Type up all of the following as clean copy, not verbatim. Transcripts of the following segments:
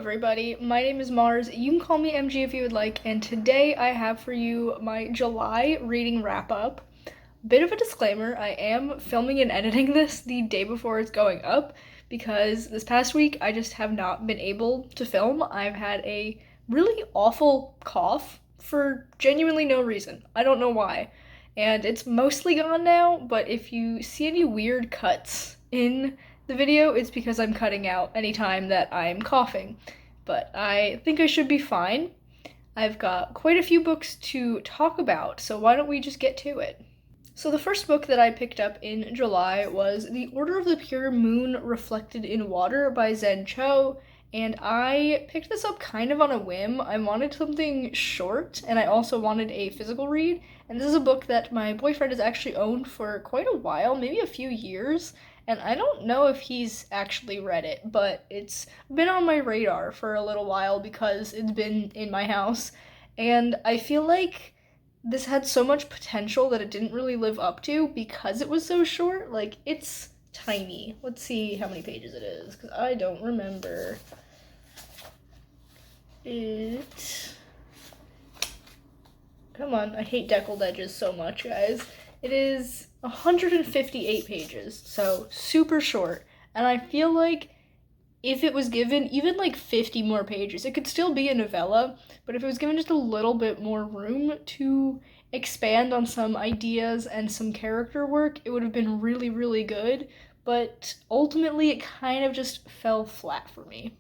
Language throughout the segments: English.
everybody, my name is Mars. You can call me MG if you would like, and today I have for you my July reading wrap up. Bit of a disclaimer, I am filming and editing this the day before it's going up because this past week I just have not been able to film. I've had a really awful cough for genuinely no reason. I don't know why. And it's mostly gone now, but if you see any weird cuts in the video, it's because I'm cutting out any time that I'm coughing. But I think I should be fine. I've got quite a few books to talk about, so why don't we just get to it? So the first book that I picked up in July was The Order of the Pure Moon Reflected in Water by Zen Cho, and I picked this up kind of on a whim. I wanted something short, and I also wanted a physical read, and this is a book that my boyfriend has actually owned for quite a while, maybe a few years, and I don't know if he's actually read it, but it's been on my radar for a little while because it's been in my house, and I feel like this had so much potential that it didn't really live up to because it was so short. Like, it's tiny. Let's see how many pages it is, because I don't remember. Come on, I hate deckled edges so much, guys. It is 158 pages, so super short. And I feel like if it was given even like 50 more pages, it could still be a novella, but if it was given just a little bit more room to expand on some ideas and some character work, it would have been really, really good. But ultimately, it kind of just fell flat for me.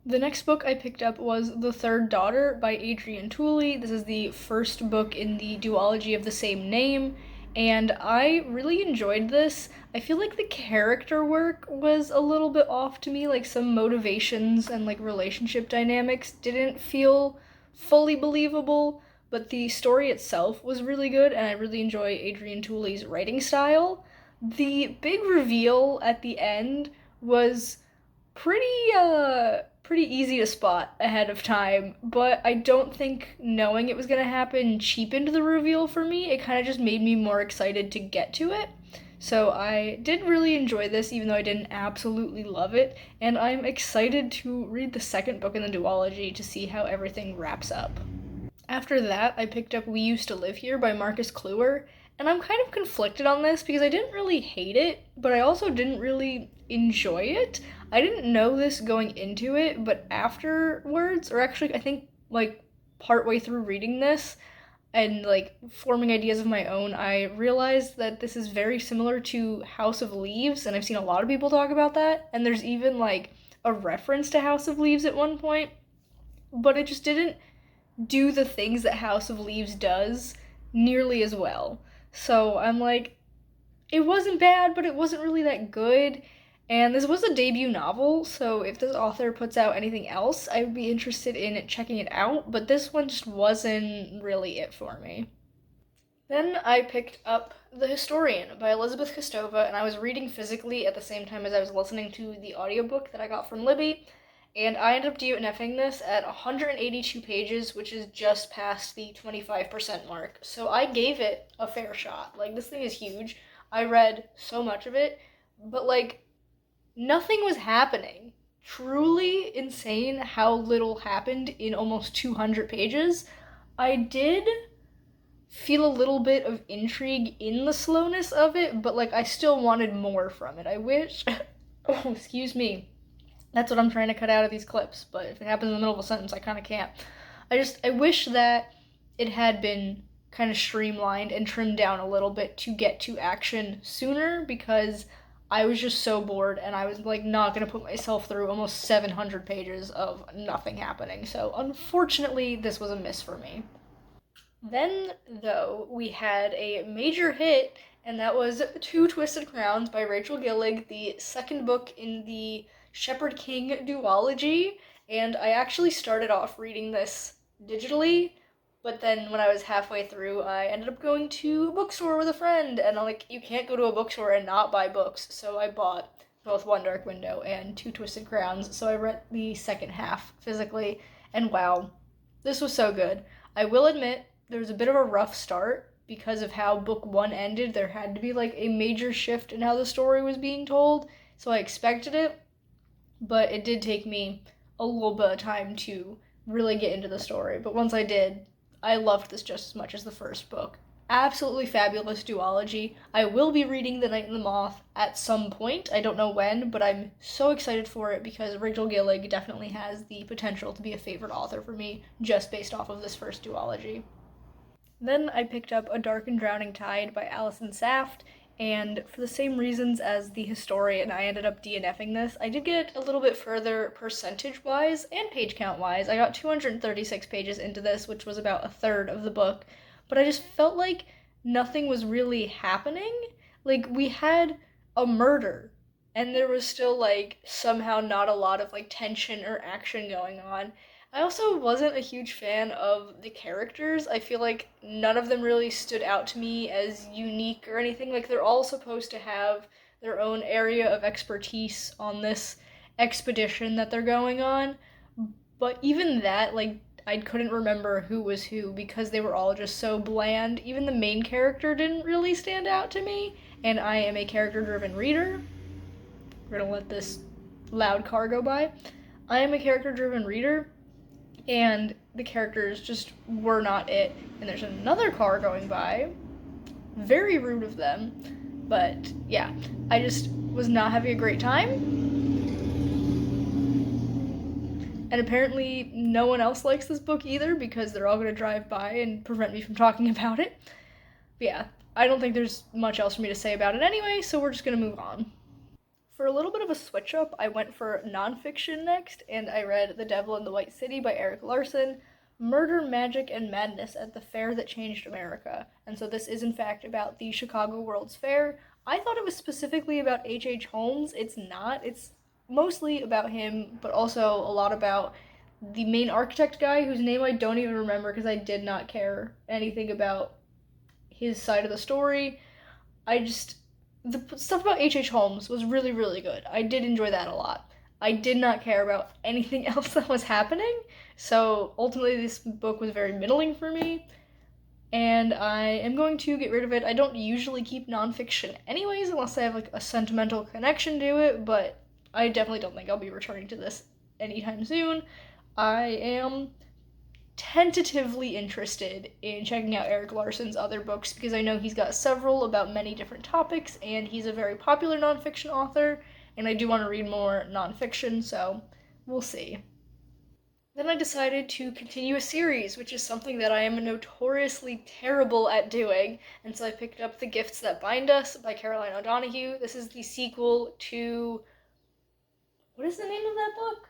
The next book I picked up was The Third Daughter by Adrienne Tooley. This is the first book in the duology of the same name, and I really enjoyed this. I feel like the character work was a little bit off to me, like some motivations and like relationship dynamics didn't feel fully believable, but the story itself was really good, and I really enjoy Adrienne Tooley's writing style. The big reveal at the end was pretty easy to spot ahead of time, but I don't think knowing it was gonna happen cheapened the reveal for me. It kind of just made me more excited to get to it. So I did really enjoy this, even though I didn't absolutely love it, and I'm excited to read the second book in the duology to see how everything wraps up. After that, I picked up We Used to Live Here by Marcus Kluwer, and I'm kind of conflicted on this because I didn't really hate it, but I also didn't really enjoy it. I didn't know this going into it, but afterwards, or actually I think like partway through reading this and like forming ideas of my own, I realized that this is very similar to House of Leaves, and I've seen a lot of people talk about that, and there's even like a reference to House of Leaves at one point, but it just didn't do the things that House of Leaves does nearly as well. So I'm like, it wasn't bad, but it wasn't really that good. And this was a debut novel, so if this author puts out anything else, I would be interested in checking it out, but this one just wasn't really it for me. Then I picked up The Historian by Elizabeth Kostova, and I was reading physically at the same time as I was listening to the audiobook that I got from Libby, and I ended up DNFing this at 182 pages, which is just past the 25% mark. So I gave it a fair shot. Like, this thing is huge. I read so much of it, but like, nothing was happening. Truly insane how little happened in almost 200 pages. I did feel a little bit of intrigue in the slowness of it, but like, I still wanted more from it. I wish oh, excuse me. That's what I'm trying to cut out of these clips, but if it happens in the middle of a sentence, I kind of can't. I wish that it had been kind of streamlined and trimmed down a little bit to get to action sooner, because I was just so bored, and I was like not gonna put myself through almost 700 pages of nothing happening. So unfortunately, this was a miss for me. Then, though, we had a major hit, and that was Two Twisted Crowns by Rachel Gillig, the second book in the Shepherd King duology, and I actually started off reading this digitally, but then when I was halfway through, I ended up going to a bookstore with a friend, and I'm like, you can't go to a bookstore and not buy books, so I bought both One Dark Window and Two Twisted Crowns, so I read the second half physically, and wow, this was so good. I will admit, there was a bit of a rough start because of how book one ended. There had to be like a major shift in how the story was being told, so I expected it, but it did take me a little bit of time to really get into the story. But once I did, I loved this just as much as the first book. Absolutely fabulous duology. I will be reading The Night and the Moth at some point. I don't know when, but I'm so excited for it because Rachel Gillig definitely has the potential to be a favorite author for me just based off of this first duology. Then I picked up A Dark and Drowning Tide by Alison Saft, and for the same reasons as The Historian, I ended up DNFing this. I did get a little bit further percentage-wise and page count-wise. I got 236 pages into this, which was about a third of the book, but I just felt like nothing was really happening. Like, we had a murder, and there was still, like, somehow not a lot of, like, tension or action going on. I also wasn't a huge fan of the characters. I feel like none of them really stood out to me as unique or anything. Like, they're all supposed to have their own area of expertise on this expedition that they're going on. But even that, like, I couldn't remember who was who because they were all just so bland. Even the main character didn't really stand out to me. And I am a character driven reader. We're gonna let this loud car go by. I am a character driven reader, and the characters just were not it. And there's another car going by. Very rude of them. But yeah, I just was not having a great time. And apparently no one else likes this book either because they're all going to drive by and prevent me from talking about it. But yeah, I don't think there's much else for me to say about it anyway, so we're just going to move on. For a little bit of a switch up, I went for nonfiction next, and I read The Devil in the White City by Eric Larson, Murder, Magic, and Madness at the Fair That Changed America. And so this is in fact about the Chicago World's Fair. I thought it was specifically about H.H. Holmes. It's not. It's mostly about him, but also a lot about the main architect guy whose name I don't even remember because I did not care anything about his side of the story. The stuff about H.H. Holmes was really, really good. I did enjoy that a lot. I did not care about anything else that was happening, so ultimately this book was very middling for me, and I am going to get rid of it. I don't usually keep nonfiction anyways, unless I have like a sentimental connection to it, but I definitely don't think I'll be returning to this anytime soon. I am tentatively interested in checking out Eric Larson's other books because I know he's got several about many different topics, and he's a very popular nonfiction author, and I do want to read more nonfiction, so we'll see. Then I decided to continue a series, which is something that I am notoriously terrible at doing, and so I picked up The Gifts That Bind Us by Caroline O'Donoghue. This is the sequel to... what is the name of that book?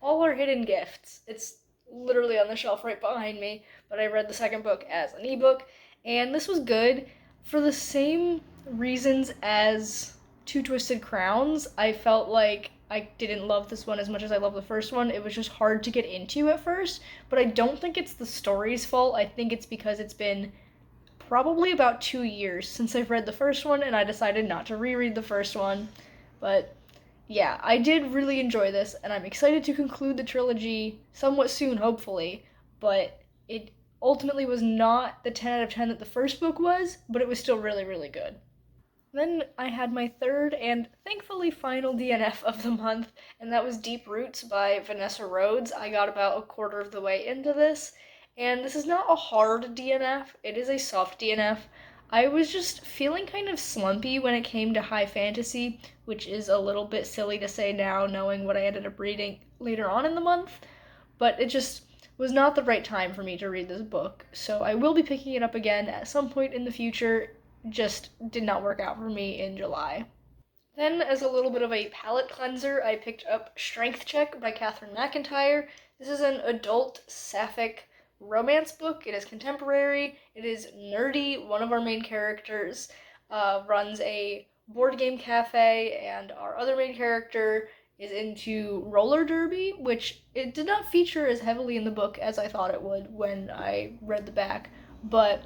All Our Hidden Gifts. It's literally on the shelf right behind me, but I read the second book as an ebook, and this was good for the same reasons as Two Twisted Crowns. I felt like I didn't love this one as much as I love the first one. It was just hard to get into at first, but I don't think it's the story's fault. I think it's because it's been probably about 2 years since I've read the first one, and I decided not to reread the first one. But yeah, I did really enjoy this, and I'm excited to conclude the trilogy somewhat soon, hopefully, but it ultimately was not the 10 out of 10 that the first book was, but it was still really, really good. Then I had my third and thankfully final DNF of the month, and that was Deep Roots by Vanessa Rhodes. I got about a quarter of the way into this, and this is not a hard DNF, it is a soft DNF. I was just feeling kind of slumpy when it came to high fantasy, which is a little bit silly to say now, knowing what I ended up reading later on in the month, but it just was not the right time for me to read this book, so I will be picking it up again at some point in the future. Just did not work out for me in July. Then, as a little bit of a palate cleanser, I picked up Strength Check by Catherine McIntyre. This is an adult sapphic romance book. It is contemporary, it is nerdy. One of our main characters runs a board game cafe, and our other main character is into roller derby, which it did not feature as heavily in the book as I thought it would when I read the back, but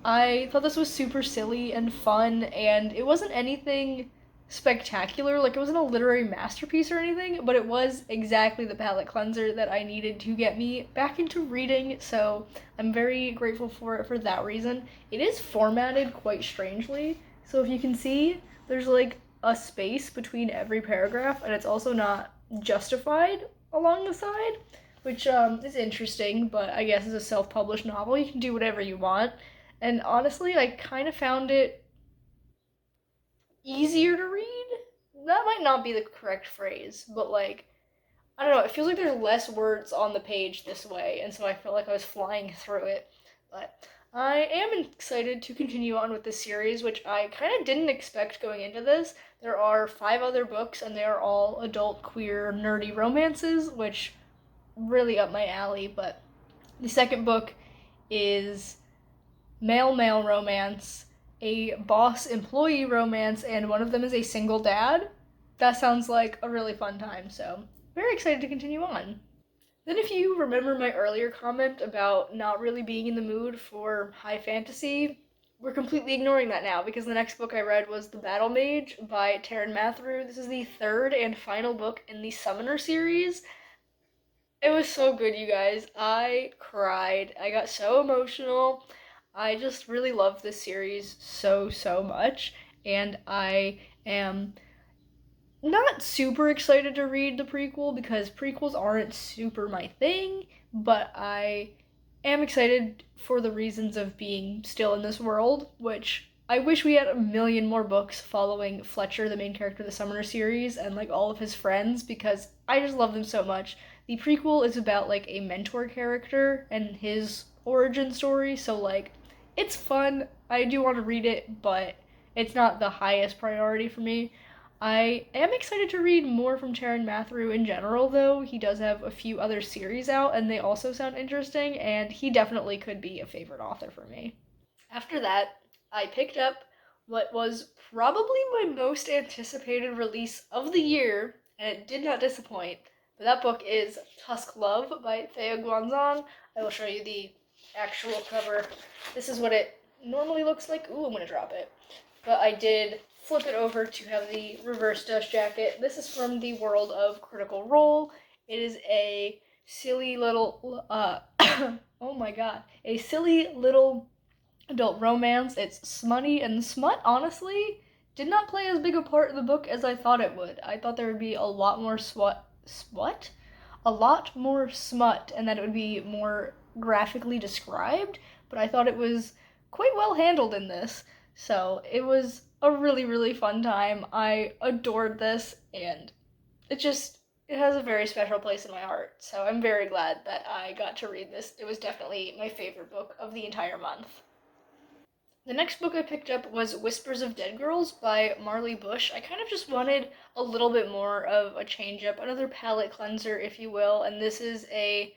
I thought this was super silly and fun, and it wasn't anything spectacular. Like, it wasn't a literary masterpiece or anything, but it was exactly the palate cleanser that I needed to get me back into reading, so I'm very grateful for it for that reason. It is formatted quite strangely, so if you can see, there's like a space between every paragraph, and it's also not justified along the side, which is interesting, but I guess as a self-published novel, you can do whatever you want. And honestly, I kind of found it easier to read. That might not be the correct phrase, but like, I don't know, it feels like there's less words on the page this way, and so I felt like I was flying through it. But I am excited to continue on with this series, which I kind of didn't expect going into this. There are 5 other books, and they are all adult, queer, nerdy romances, which really up my alley. But the second book is male romance, a boss employee romance, and one of them is a single dad. That sounds like a really fun time, so very excited to continue on. Then, if you remember my earlier comment about not really being in the mood for high fantasy, we're completely ignoring that now because the next book I read was The Battle Mage by Taryn Matheru. This is the third and final book in the Summoner series. It was so good, you guys. I cried. I got so emotional. I just really love this series so much, and I am not super excited to read the prequel because prequels aren't super my thing, but I am excited for the reasons of being still in this world, which I wish we had a million more books following Fletcher, the main character of the Summoner series, and like all of his friends because I just love them so much. The prequel is about like a mentor character and his origin story, so like it's fun. I do want to read it, but it's not the highest priority for me. I am excited to read more from Taryn Matheru in general, though. He does have a few other series out, and they also sound interesting, and he definitely could be a favorite author for me. After that, I picked up what was probably my most anticipated release of the year, and it did not disappoint. But that book is Tusk Love by Thea Guanzon. I will show you the actual cover. This is what it normally looks like. Ooh, I'm gonna drop it. But I did flip it over to have the reverse dust jacket. This is from the world of Critical Role. It is a silly little, oh my god, a silly little adult romance. It's smutty, and the smut, honestly, did not play as big a part in the book as I thought it would. I thought there would be a lot more swat? A lot more smut, and that it would be more graphically described, but I thought it was quite well handled in this. So it was a really fun time. I adored this, and it has a very special place in my heart. So I'm very glad that I got to read this. It was definitely my favorite book of the entire month. The next book I picked up was Whispers of Dead Girls by Marley Bush. I kind of just wanted a little bit more of a change up, another palate cleanser, if you will, and this is a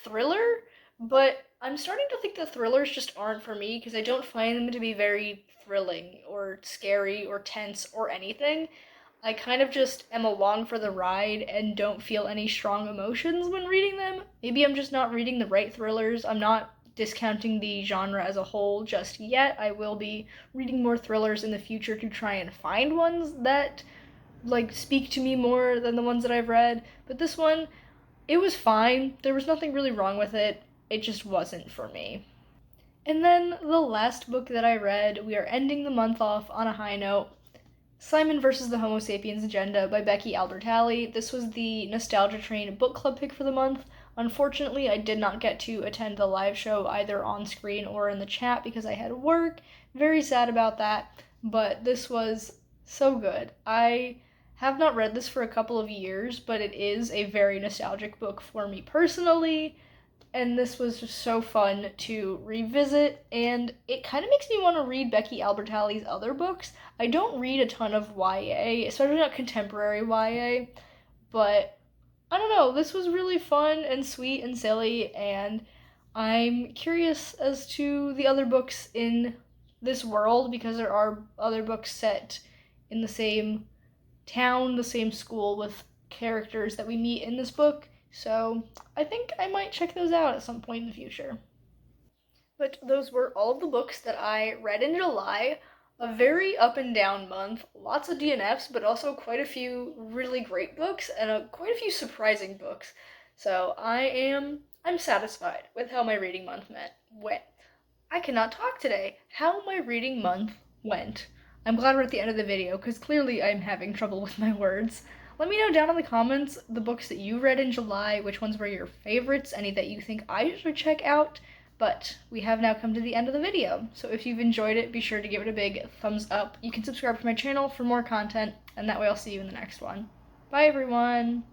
thriller, but I'm starting to think that thrillers just aren't for me because I don't find them to be very thrilling or scary or tense or anything. I kind of just am along for the ride and don't feel any strong emotions when reading them. Maybe I'm just not reading the right thrillers. I'm not discounting the genre as a whole just yet. I will be reading more thrillers in the future to try and find ones that like speak to me more than the ones that I've read. But this one, it was fine. There was nothing really wrong with it. It just wasn't for me. And then the last book that I read, we are ending the month off on a high note. Simon versus the Homo Sapiens Agenda by Becky Albertalli. This was the Nostalgia Train book club pick for the month. Unfortunately, I did not get to attend the live show either on screen or in the chat because I had work. Very sad about that, but this was so good. I have not read this for a couple of years, but it is a very nostalgic book for me personally, and this was just so fun to revisit, and it kind of makes me want to read Becky Albertalli's other books. I don't read a ton of YA, especially not contemporary YA, but I don't know, this was really fun and sweet and silly, and I'm curious as to the other books in this world because there are other books set in the same town, the same school with characters that we meet in this book. So I think I might check those out at some point in the future. But those were all of the books that I read in July. A very up and down month. Lots of DNFs, but also quite a few really great books and quite a few surprising books. So I'm satisfied with how my reading month went. I cannot talk today. How my reading month went. I'm glad we're at the end of the video because clearly I'm having trouble with my words. let me know down in the comments the books that you read in July, which ones were your favorites, any that you think I should check out. But we have now come to the end of the video, so if you've enjoyed it, be sure to give it a big thumbs up. You can subscribe to my channel for more content, and that way I'll see you in the next one. Bye everyone!